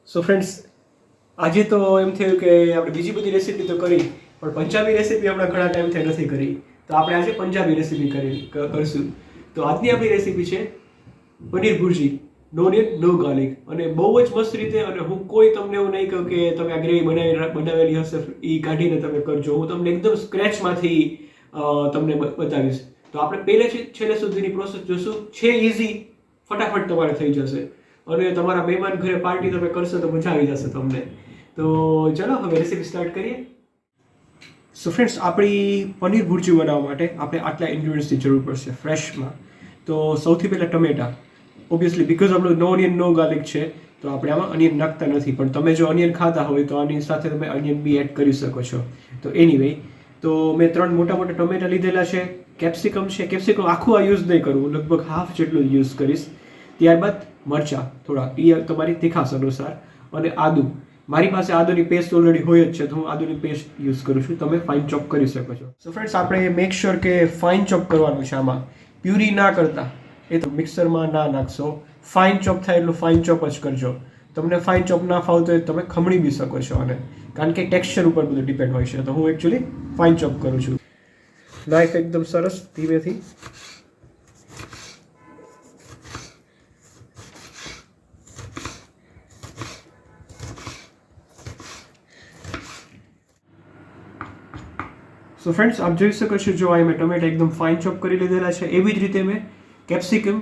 So friends, આજે તો એમ થયું કે આપણે બીજી બધી રેસીપી તો કરી, પણ પંજાબી રેસીપી આપણે ઘણા ટાઈમથી નથી કરી, તો આપણે આજે પંજાબી રેસીપી કરશું. તો આજની આપણી રેસીપી છે પનીર ભુરજી, નો ઓનિયન નો ગાર્લિક, અને બહુ જ મસ્ત રીતે. અને હું કોઈ તમને એવું નહીં કહું કે તમે આ ગ્રેવી બનાવેલી હશે એ કાઢીને તમે કરજો. હું તમને એકદમ સ્ક્રેચમાંથી તમને બતાવીશ. તો આપણે પહેલેથી છેલ્લે સુધીની પ્રોસેસ જોશું. છે ઇઝી, ફટાફટ તમારે થઈ જશે, અને તમારા મહેમાન ઘરે પાર્ટી તમે કરશો તો મજા આવી જશે તમને. તો ચલો હવે રેસીપી સ્ટાર્ટ કરીએ. સો ફ્રેન્ડ્સ, આપણી પનીર ભુરજી બનાવવા માટે આપણે આટલા ઇન્ગ્રીડિયન્ટ્સની જરૂર પડશે ફ્રેશમાં. તો સૌથી પહેલાં ટમેટા, ઓબ્વિયસલી બીકોઝ આપણું નો ઓનિયન નો ગાર્લિક છે તો આપણે આમાં અનિયન નાખતા નથી, પણ તમે જો અનિયન ખાતા હોય તો આની સાથે તમે અનિયન બી એડ કરી શકો છો. તો એનીવે, તો મેં 3 મોટા મોટા ટમેટા લીધેલા છે. કેપ્સિકમ છે, કેપ્સિકમ આખું આ યુઝ નહીં કરું, લગભગ હાફ જેટલું યુઝ કરીશ. ત્યારબાદ મરચાં થોડા, એ તમારી તીખાશ અનુસાર, અને આદુ. મારી પાસે આદુની પેસ્ટ ઓલરેડી હોય જ છે તો હું આદુની પેસ્ટ યુઝ કરું છું. તમે ફાઇન ચોપ કરી શકો છો. સો ફ્રેન્ડ્સ, આપણે મેક શ્યોર કે ફાઇન ચોપ કરવાનું છે. આમાં પ્યુરી ના કરતા, એ તો મિક્સરમાં ના નાખશો. ફાઇન ચોપ થાય એટલું ફાઇન ચોપ જ કરજો. તમને ફાઇન ચોપ ના ફાવતો હોય તમે ખમણી બી શકો છો, અને કારણ કે ટેક્સચર ઉપર બધું ડિપેન્ડ હોય છે. તો હું એકચ્યુઅલી ફાઇન ચોપ કરું છું. નાઇફ એકદમ સરસ ધીમેથી. સો ફ્રેન્ડ્સ, આપ જોઈ શકો છો, જો આ મેં ટમેટા એકદમ ફાઇન ચોપ કરી લીધેલા છે. એવી જ રીતે મેં કેપ્સિકમ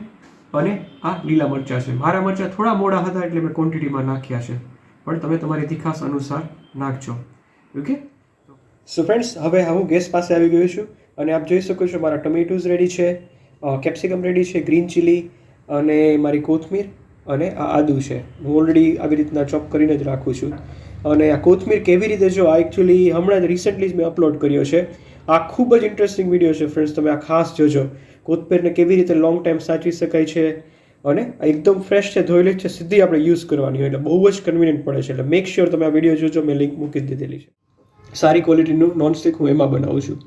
અને આ લીલા મરચાં છે. મારા મરચાં થોડા મોડા હતા એટલે મેં ક્વોન્ટિટીમાં નાખ્યા છે, પણ તમે તમારી તીખાશ અનુસાર નાખજો. ઓકે. સો ફ્રેન્ડ્સ, હવે હું ગેસ પાસે આવી ગયો છું, અને આપ જોઈ શકો છો મારા ટમેટોઝ રેડી છે, કેપ્સિકમ રેડી છે, ગ્રીન ચીલી, અને મારી કોથમીર, અને આ આદુ છે. હું ઓલરેડી આવી રીતના ચોપ કરીને જ રાખું છું. અને આ કોથમીર કેવી રીતે, જો આ એકચ્યુઅલી હમણાં જ રિસેન્ટલી જ મેં અપલોડ કર્યો છે. આ ખૂબ જ ઇન્ટરેસ્ટિંગ વિડીયો છે ફ્રેન્ડ્સ, તમે આ ખાસ જોજો. કોથમીરને કેવી રીતે લોંગ ટાઈમ સાચવી શકાય છે, અને એકદમ ફ્રેશ છે, ધોયેલી છે, સીધી આપણે યુઝ કરવાની હોય, એટલે બહુ જ કન્વિનિયન્ટ પડે છે. એટલે મેક શ્યોર તમે આ વિડીયો જોજો, મેં લિંક મૂકી દીધેલી છે. સારી ક્વોલિટીનું નોનસ્ટિક હું એમાં બનાવું છું.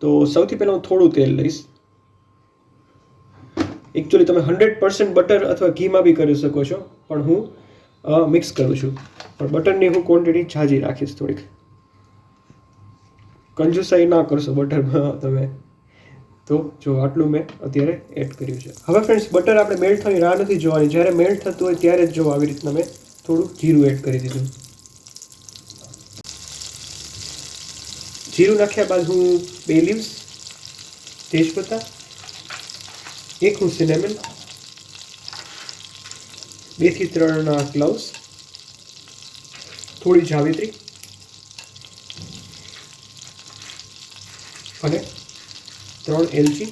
તો સૌથી પહેલાં હું થોડું તેલ લઈશ. એકચ્યુઅલી તમે 100% બટર અથવા ઘીમાં બી કરી શકો છો, પણ હું મિક્સ કરું છું. પણ બટરની હું ક્વોન્ટિટી ઝાઝી રાખીશ થોડીક. કંજુસાઈ ના કરશો બટરમાં તમે. તો જો આટલું મેં અત્યારે એડ કર્યું છે. હવે ફ્રેન્ડ્સ, બટર આપણે મેલ્ટ થવાની રાહ નથી જોવાની. જ્યારે મેલ્ટ થતું હોય ત્યારે જ જો આવી રીતના મેં થોડું જીરું એડ કરી દીધું. જીરું નાખ્યા બાદ હું 2 લીવ્સ, તેજપત્તા, 1 હું સિનેમન, 2 થી 3 ક્લોવ્સ, થોડી જાવિત્રી, અને 3 એલચી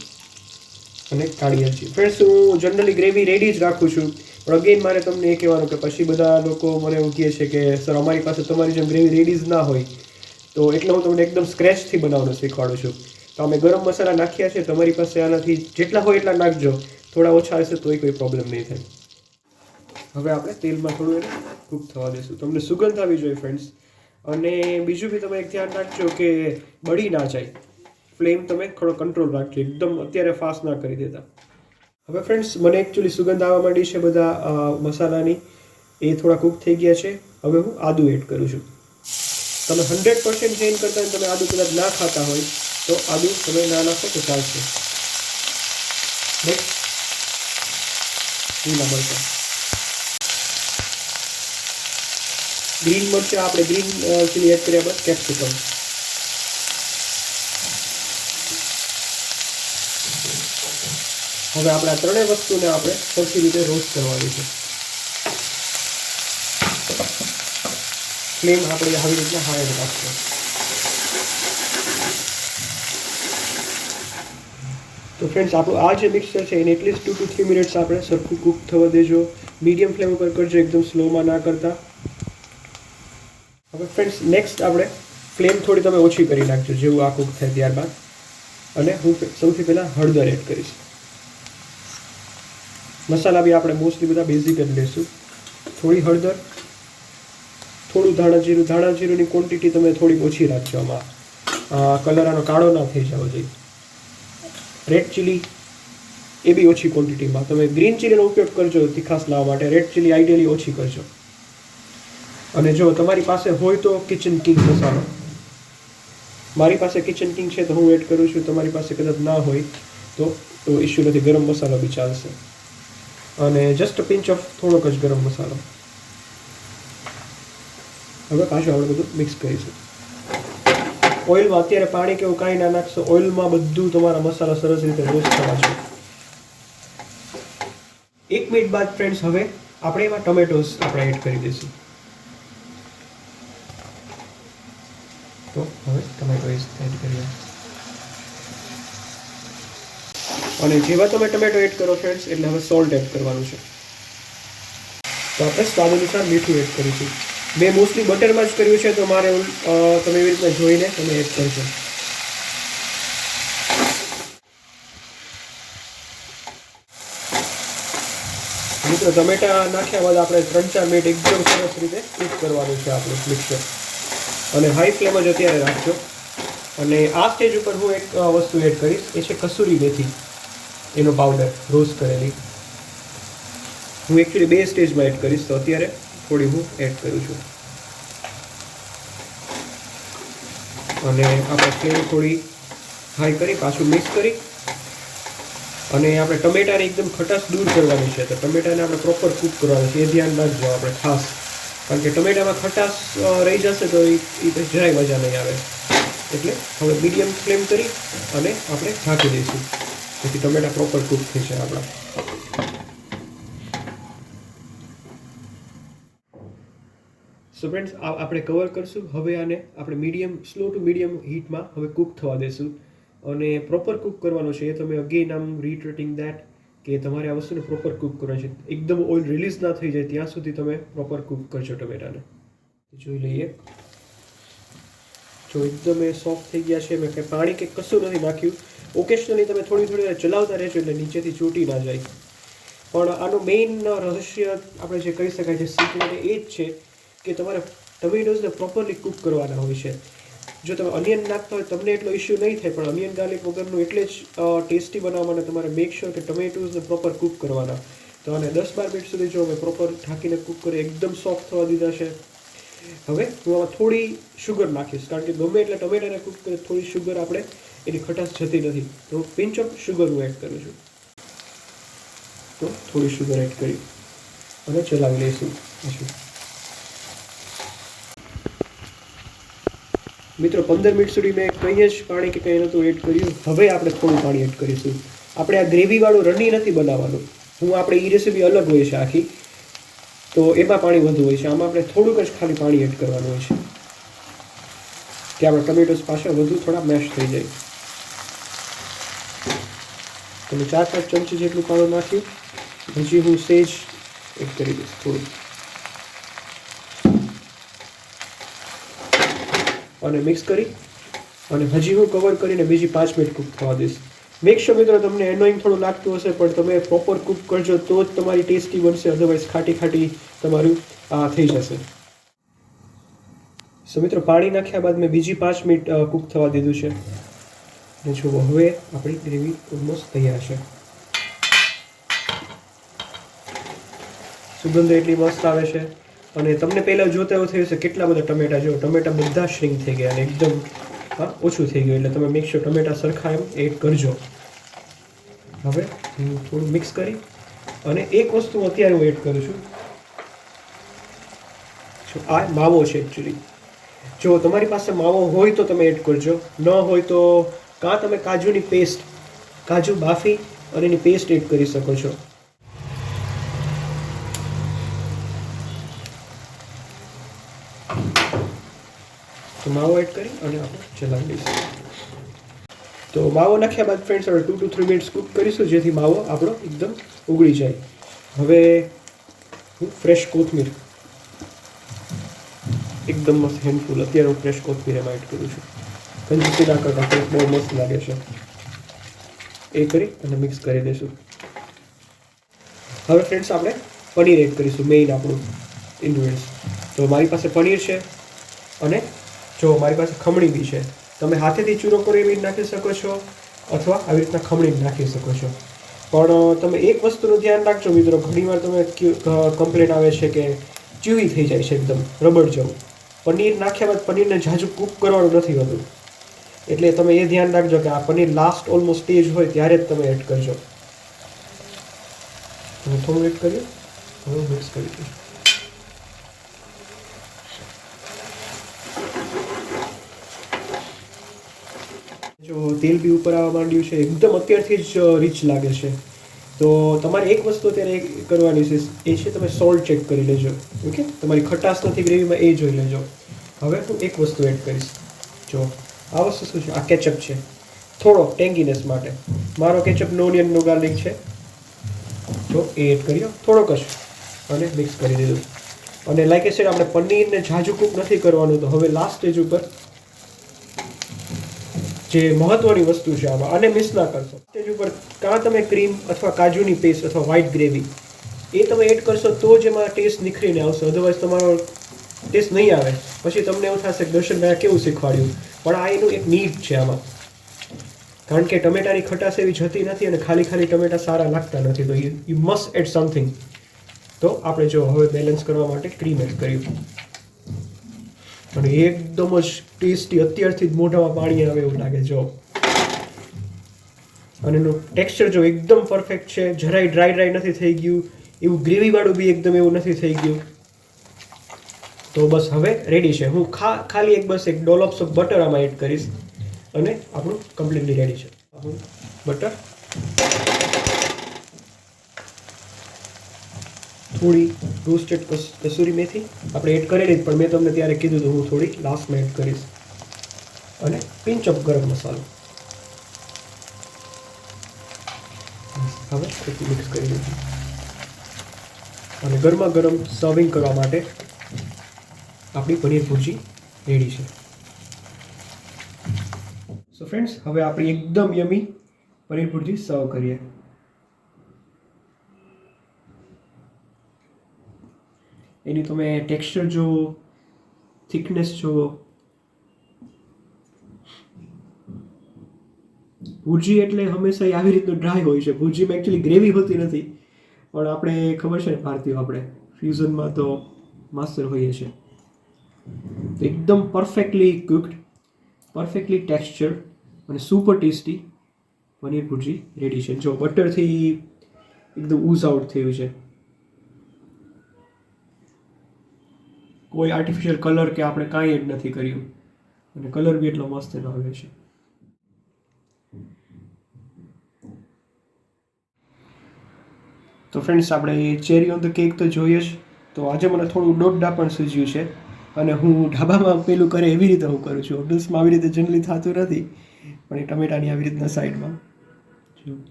અને કાળી એલચી. ફ્રેન્ડ્સ, હું જનરલી ગ્રેવી રેડી જ રાખું છું, પણ અગેન મારે તમને એ કહેવાનું કે પછી બધા લોકો મને એવું કહે છે કે સર અમારી પાસે તમારી જેમ ગ્રેવી રેડી જ ના હોય, તો એટલે હું તમને એકદમ સ્ક્રેચથી બનાવવાનું શીખવાડું છું. તો અમે ગરમ મસાલા નાખ્યા છે, તમારી પાસે આનાથી જેટલા હોય એટલા નાખજો. થોડા ઓછા હશે તોય કોઈ પ્રોબ્લેમ નહીં થાય. હવે આપણે તેલમાં થોડું એને કૂક થવા દઈશું. તમને સુગંધ આવી જોઈએ ફ્રેન્ડ્સ. અને બીજું બી તમે એક ધ્યાન રાખજો કે બળી ના જાય. ફ્લેમ તમે થોડો કંટ્રોલ રાખજો, એકદમ અત્યારે ફાસ્ટ ના કરી દેતા. હવે ફ્રેન્ડ્સ, મને એકચ્યુઅલી સુગંધ આવવા માંડી છે બધા મસાલાની, એ થોડા કૂક થઈ ગયા છે. હવે હું આદુ એડ કરું છું. તમે 100% જૈન કરતા હોય, તમે આદુ કદાચ ના ખાતા હોય તો આદુ તમે ના નાખો તો ચાલશે. નેક્સ્ટ, લીલા મરચાં, ગ્રીન મરચાં, આપણે ગ્રીન ચીલી એડ કર્યા બાદ કેપ્સિકમ. હવે આપણે આ ત્રણેય વસ્તુને આપણે સરખી રીતે રોસ્ટ કરવાની છે. ફ્લેમ આપણે આવી રીતના હાઈ રાખશું. તો ફ્રેન્ડ્સ, આપણું આ જે મિક્સચર છે એને એટલીસ્ટ 2 to 3 મિનિટ્સ આપણે સરખું કૂક થવા દેજો. મીડિયમ ફ્લેમ ઉપર કરજો, એકદમ સ્લોમાં ના કરતા. હવે ફ્રેન્ડ્સ, નેક્સ્ટ આપણે ફ્લેમ થોડી તમે ઓછી કરી નાખજો જેવું આ કૂક થાય ત્યારબાદ. અને હું સૌથી પહેલાં હળદર એડ કરીશ. મસાલા બી આપણે મોસ્ટલી બધા બેઝિક જ લઈશું. થોડી હળદર, થોડું ધાણા જીરું. ધાણા જીરુંની ક્વોન્ટિટી તમે થોડી ઓછી રાખજો. આમાં કલર આનો કાળો ના થઈ જવો જોઈએ. રેડ ચીલી એ બી ઓછી ક્વોન્ટિટીમાં. તમે ગ્રીન ચીલીનો ઉપયોગ કરજો તીખાશ લાવવા માટે, રેડ ચીલી આઈડિયલી ઓછી કરજો. અને જો તમારી પાસે હોય તો કિચન કિંગ મસાલો, મારી પાસે કિચન કિંગ છે તો હું એડ કરું છું. તમારી પાસે કદાચ ના હોય તો ઇશ્યુ નથી, ગરમ મસાલો બી ચાલશે. અને જસ્ટ પિંચ ઓફ થોડોક જ ગરમ મસાલો. હવે પાછું આપણે બધું મિક્સ કરીશું. ઓઇલમાં અત્યારે પાણી કે એવું કાંઈ ના નાખશો, ઓઇલમાં બધું તમારા મસાલા સરસ રીતે રોસ્ટ થવા છે. 1 મિનિટ બાદ ફ્રેન્ડ્સ હવે આપણે એમાં ટમેટોસ આપણે એડ કરી દઈશું. તો હવે ટમેટોસ એડ કરીએ. અને જેવા તમે ટમેટો એડ કરો ફ્રેન્ડ્સ એટલે હવે સોલ્ટ એડ કરવાનું છે. તો આપણે સ્વાદ અનુસાર મીઠું એડ કરીશું. મેં મોસ્ટલી બટરમાં જ કર્યું છે, તો મારે તમે એવી રીતના જોઈને તમે એડ કરજો. મિત્રો ટમેટા નાખ્યા બાદ આપણે 3-4 મિનિટ એકદમ સરસ રીતે કૂક કરવાનું છે આપણું મિક્સર. અને હાઈ ફ્લેમ જ અત્યારે રાખજો. અને આ સ્ટેજ ઉપર હું એક વસ્તુ એડ કરીશ, એ છે કસૂરી મેથી, એનો પાવડર રોસ્ટ કરેલી. હું એકચ્યુઅલી 2 સ્ટેજમાં એડ કરીશ, તો અત્યારે થોડી હું એડ કરું છું. અને આપણે ફ્લેમ થોડી હાઈ કરી પાછું મિક્સ કરી અને આપણે ટમેટાને એકદમ ખટાશ દૂર કરવાની છે. તો ટમેટાને આપણે પ્રોપર કૂક કરવાનું છે, એ ધ્યાન રાખજો આપણે ખાસ, કારણ કે ટમેટામાં ખટાશ રહી જશે તો એ જરાય મજા નહીં આવે. એટલે હવે મીડિયમ ફ્લેમ કરી અને આપણે ઢાંકી દઈશું, જેથી ટમેટા પ્રોપર કૂક થઈ જાય આપણા. સો ફ્રેન્ડ્સ આપણે કવર કરશું. હવે આને આપણે સ્લો ટુ મીડિયમ હીટમાં હવે કૂક થવા દેશું. અને પ્રોપર કૂક કરવાનો છે, એ તમે અગેન રીટ્રેટિંગ દેટ કે તમારે આ વસ્તુને પ્રોપર કૂક કરવાની છે. એકદમ ઓઇલ રિલીઝ ના થઈ જાય ત્યાં સુધી તમે પ્રોપર કૂક કરજો ટમેટાને. જોઈ લઈએ, જો એકદમ એ સોફ્ટ થઈ ગયા છે. મેં કંઈ પાણી કે કશું નથી નાખ્યું. ઓકેશનલી તમે થોડી વાર ચલાવતા રહેજો એટલે નીચેથી ચોટી ના જાય. પણ આનો મેઇન રહસ્ય આપણે જે કહી શકાય છે, સિક્રેટ એ જ છે કે તમારે ટમેટોઝને પ્રોપરલી કૂક કરવાના હોય છે. જો તમે અનિયન નાખતા હોય તમને એટલો ઇશ્યુ નહીં થાય, પણ અનિયન ગાર્લિક વગરનું એટલે જ ટેસ્ટી બનાવવા માટે તમારે મેક શ્યોર કે ટમેટોઝને પ્રોપર કૂક કરવાના. તો આને 10-12 મિનિટ સુધી જો અમે પ્રોપર ઢાંકીને કૂક કરી એકદમ સોફ્ટ થવા દીધા છે. હવે હું આમાં થોડી શુગર નાખીશ, કારણ કે ગમે એટલે ટમેટાને કૂક કરે થોડી શુગર આપણે એની ખટાશ જતી નથી. તો પિંચ ઓફ શુગર હું એડ કરું છું. તો થોડી શુગર એડ કરી અને ચલાવી લઈશું. મિત્રો 15 મિનિટ સુધી મેં કંઈ જ પાણી કે કંઈ નહોતું એડ કર્યું. હવે આપણે થોડું પાણી એડ કરીશું. આપણે આ ગ્રેવીવાળું રન્ની નથી બનાવવાનું. આપણે એ રેસીપી અલગ હોય છે આખી, તો એમાં પાણી વધુ હોય છે. આમાં આપણે થોડુંક જ ખાલી પાણી એડ કરવાનું હોય છે કે આપણા ટમેટોસ પાછા વધુ થોડા મેશ થઈ જાય. તમે 4-5 ચમચી જેટલું પાણી નાખ્યું. હજી હું સેજ એડ કરી દઈશ થોડું, અને મિક્સ કરી અને હજી હું કવર કરીને બીજી 5 મિનિટ કૂક થવા દઈશ. મેક શ્યોર મિત્રો તમને એનોઈંગ થોડું લાગતું હશે, પણ તમે પ્રોપર કૂક કરજો તો જ તમારી ટેસ્ટી બનશે, અધરવાઇઝ ખાટી તમારું થઈ જશે. સો મિત્રો પાણી નાખ્યા બાદ મેં બીજી 5 મિનિટ કૂક થવા દીધું છે. અને જુઓ હવે આપણી ગ્રેવી ઓલમોસ્ટ તૈયાર છે. સુગંધ એટલી મસ્ત આવે છે. અને તમને પહેલાં જોતા એવું થયું છે કેટલા બધા ટમેટા, જો ટમેટા બધા શ્રિંક થઈ ગયા અને એકદમ ઓછું થઈ ગયું. એટલે તમે મેક શ્યોર ટમેટા સરખા એમ એડ કરજો. હવે હું થોડું મિક્સ કરી અને એક વસ્તુ અત્યારે હું એડ કરું છું. આ માવો છે એકચ્યુઅલી. જો તમારી પાસે માવો હોય તો તમે એડ કરજો, ન હોય તો કાં તમે કાજુની પેસ્ટ, કાજુ બાફી અને એની પેસ્ટ એડ કરી શકો છો. તો માવો એડ કરી અને આપણે ચલાવી લઈશું. તો માવો નાખ્યા બાદ ફ્રેન્ડ્સ હવે 2 to 3 મિનિટ્સ કૂક કરીશું, જેથી માવો આપણો એકદમ ઉગળી જાય. હવે હું ફ્રેશ કોથમીર એકદમ મસ્ત હેન્ડફુલ અત્યારે હું ફ્રેશ કોથમીર એમાં એડ કરું છું. કંજૂસી ના કરતા, બહુ મસ્ત લાગે છે. એ કરી અને મિક્સ કરી દઈશું. હવે ફ્રેન્ડ્સ આપણે પનીર એડ કરીશું, મેઇન આપણું ઇન્ગ્રીડિયન્ટ્સ. તો મારી પાસે પનીર છે અને જો મારી પાસે ખમણી બી છે. તમે હાથેથી ચૂરો કરી બી નાખી શકો છો અથવા આવી રીતના ખમણી નાખી શકો છો. પણ તમે એક વસ્તુનું ધ્યાન રાખજો મિત્રો, ઘણીવાર તમે કમ્પ્લેન આવે છે કે ચીવી થઈ જાય છે એકદમ રબડ જેવું. પનીર નાખ્યા બાદ પનીરને ઝાઝું કૂક કરવાનું નથી હોતું, એટલે તમે એ ધ્યાન રાખજો કે આ પનીર લાસ્ટ ઓલમોસ્ટ સ્ટેજ હોય ત્યારે જ તમે એડ કરજો. હું થોડું એડ કર્યું, હવે મિક્સ કરી દઈશ. જો તેલ બી ઉપર આવવા માંડ્યું છે, એકદમ અત્યારથી જ રીચ લાગે છે. તો તમારે એક વસ્તુ અત્યારે કરવાની છે, એ છે તમે સોલ્ટ ચેક કરી લેજો. ઓકે, તમારી ખટાશ નથી ગ્રેવીમાં એ જોઈ લેજો. હવે હું એક વસ્તુ એડ કરીશ. જો આ વસ્તુ શું છે, આ કેચઅપ છે, થોડો ટેંગીનેસ માટે. મારો કેચઅપ નો ઓનિયન નો ગાર્લિક છે, જો એ એડ કર્યો થોડોક જ અને મિક્સ કરી દીધું. અને લાઈક એ સેડ આપણે પનીરને ઝાઝું કૂક નથી કરવાનું. તો હવે લાસ્ટ સ્ટેજ ઉપર જે મહત્વની વસ્તુ છે આમાં, આને મિસ ના કરશો. સ્ટેજ ઉપર કાં તમે ક્રીમ અથવા કાજુની પેસ્ટ અથવા વ્હાઈટ ગ્રેવી એ તમે એડ કરશો તો જ એમાં ટેસ્ટ નિખરીને આવશે, અધરવાઇઝ તમારો ટેસ્ટ નહીં આવે. પછી તમને એવું થશે કે દર્શનભાઈ કેવું શીખવાડ્યું, પણ આ એનું એક નીડ છે આમાં. કારણ કે ટમેટાની ખટાશ એવી જતી નથી અને ખાલી ટમેટા સારા લાગતા નથી. તો યુ મસ્ટ એડ સમથિંગ. તો આપણે જો હવે બેલેન્સ કરવા માટે ક્રીમ એડ કર્યું અને એકદમ જ ટેસ્ટી, અત્યારથી જ મોઢામાં પાણી આવે એવું લાગે. જો અને એનું ટેક્સચર જો એકદમ પરફેક્ટ છે, જરાય ડ્રાય નથી થઈ ગયું, એવું ગ્રેવીવાળું બી એકદમ એવું નથી થઈ ગયું. તો બસ હવે રેડી છે. હું ખાલી એક ડોલોપ્સ ઓફ બટર આમાં એડ કરીશ અને આપણું કમ્પ્લીટલી રેડી છે. બટર, થોડી રોસ્ટેડ કસૂરી મેથી આપણે એડ કરેલી જ, પણ મેં તમને ત્યારે કીધું હતું હું થોડી લાસ્ટમાં એડ કરીશ. અને પિંચ ઓફ ગરમ મસાલો. હવે મિક્સ કરી દીધું અને ગરમા ગરમ સર્વિંગ કરવા માટે આપણી પનીર ભુરજી રેડી છે. સો ફ્રેન્ડ્સ, હવે આપણી એકદમ યમી પનીર ભુરજી સર્વ કરીએ. એની તમે ટેક્સચર જુઓ, થિકનેસ જુઓ. ભુરજી એટલે હંમેશા આવી રીતનું ડ્રાય હોય છે. ભુરજીમાં એકચ્યુઅલી ગ્રેવી હોતી નથી, પણ આપણે ખબર છે ને ભારતીય આપણે ફ્યુઝનમાં તો માસ્ટર હોઈએ છીએ. તો એકદમ પરફેક્ટલી કુકડ, પરફેક્ટલી ટેક્સચર અને સુપર ટેસ્ટી પનીર ભુરજી રેડી છે. જો બટરથી એકદમ ઉઝ આઉટ થયું છે. કોઈ આર્ટિફિશિયલ કલર કે આપણે કાંઈ એડ નથી કર્યું અને કલર બી એટલો મસ્ત એનો આવે છે. તો ફ્રેન્ડ્સ, આપણે ચેરી ઓન ધ કેક તો જોઈએ જ. તો આજે મને થોડું ડોડા પણ સૂઝ્યું છે અને હું ઢાબામાં પેલું કરે એવી રીતે હું કરું છું. હોટલ્સમાં આવી રીતે જનરલી થતું નથી, પણ એ ટમેટાની આવી રીતના સાઈડમાં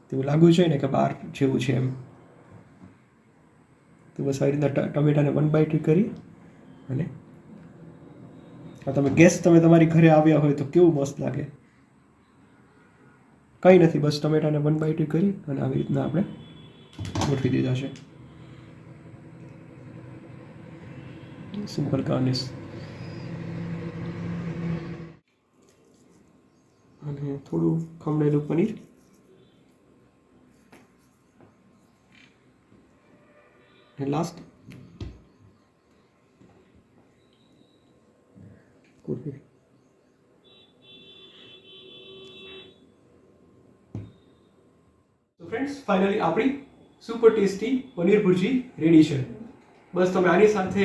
તેવું લાગવું જોઈએ ને કે બહાર જેવું છે એમ. તો બસ આવી રીતના ટમેટાને 1/2 કરી અને તમે ગેસ તમે તમારી ઘરે આવ્યા હોય તો કેવું મસ્ત લાગે. કંઈ નથી, બસ ટમેટાને 1/2 કરી અને આવી રીતના આપણે ગોઠવી દીધા છે. સિમ્પલ ગાર્નિશ અને થોડું ખમણેલું પનીર. અને લાસ્ટ કોથમીર. તો ફ્રેન્ડ્સ, ફાઇનલી આપણી સુપર ટેસ્ટી પનીર ભુરજી રેડી છે. બસ તમે આની સાથે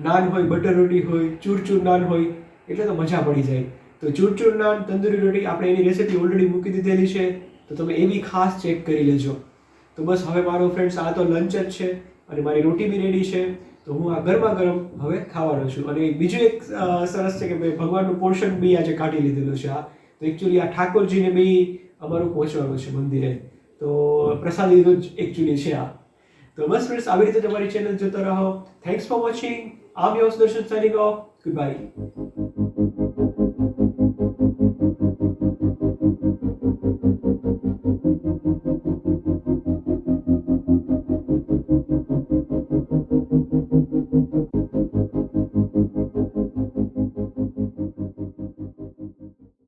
નાન હોય, બટર રોટી હોય, ચૂરચૂર નાન હોય એટલે તો મજા પડી જાય. તો ચૂરચૂર નાન, તંદૂરી રોટી આપણે એની રેસિપી ઓલરેડી મૂકી દીધેલી છે, તો તમે એ બી ખાસ ચેક કરી લેજો. તો બસ હવે મારો ફ્રેન્ડ્સ આ તો લંચ જ છે અને મારી રોટી બી રેડી છે. તો હું આ ગરમા ગરમ હવે ખાવાનો છું. અને બીજું એક સરસ છે કે ભાઈ ભગવાનનું પોર્શન બી આજે કાઢી લીધેલું છે. તો એકચ્યુઅલી આ ઠાકોરજીને બી અમારું પહોંચવાનું છે મંદિરે, તો પ્રસાદી જ એકચ્યુઅલી છે આ. તો બસ ફ્રેન્ડ્સ, આવી રીતે તમારી ચેનલ જોતા રહો. Thanks for watching. આમ યોર્સ દર્શન સાઇનિંગ ઓફ. Good bye.